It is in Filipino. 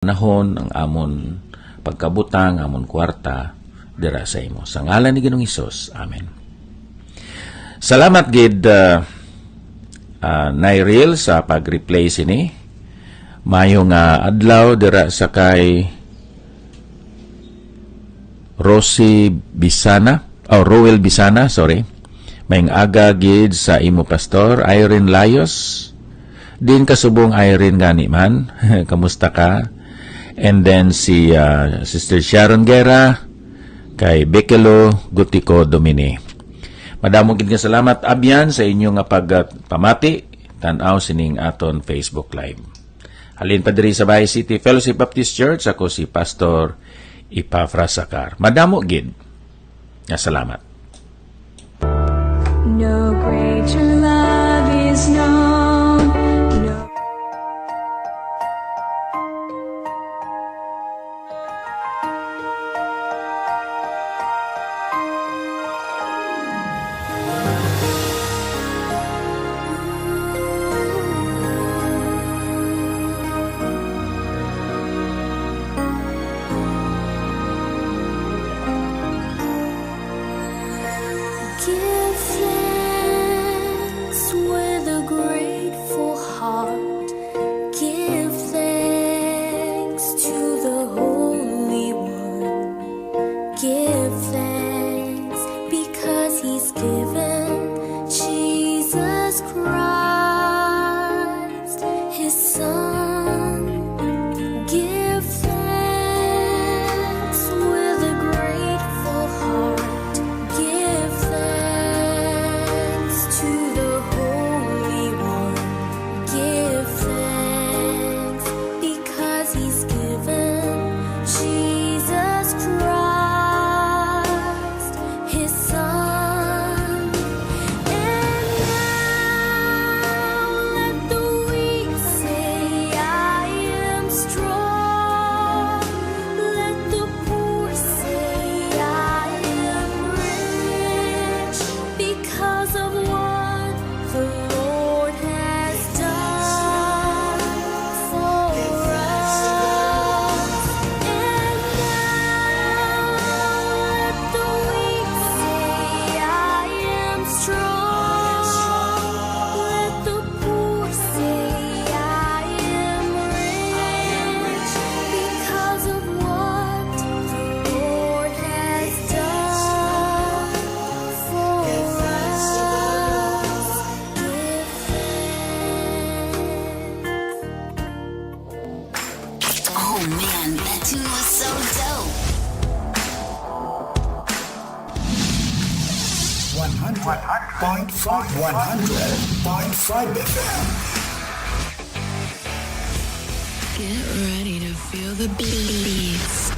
panahon, ang amon pagkabutang, amon kwarta, dira sa imo. Sa ngalan ni Ginoong Hesus. Amen. Salamat gid Nairil sa pag-replay sini. Mayo nga adlaw dira sa kay Roel Bisana, sorry. Mayng aga gid sa imo pastor Irene Layos. Din kasubong Irene gani man. Kamusta ka? And then si Sister Sharon Guerra, kay Bekelo Gutico Domini. Madamo gid nga salamat abyan sa inyo nga pagpamati tan-aw sining aton Facebook Live. Halin pa diri sa Bahay City Fellowship Baptist Church, ako si Pastor Epafras Sacar. Madamo gid nga salamat. No greater love is known. No. Give thanks with a grateful heart. Give thanks to the Holy One. Give thanks because He's given Jesus Christ, His Son. Give thanks with a grateful heart. Give thanks to the Holy One. Give thanks because He's given Jesus Christ, His Son. And now let the weak say, I am strong. Let the poor say, I am rich because of what the Lord has done for us. And now let the weak say, I am strong. Let the poor say, I am rich because of what the Lord has done for us. Give thanks. Oh man, that tune was so dope. 100.5 FM. Get ready to feel the beats.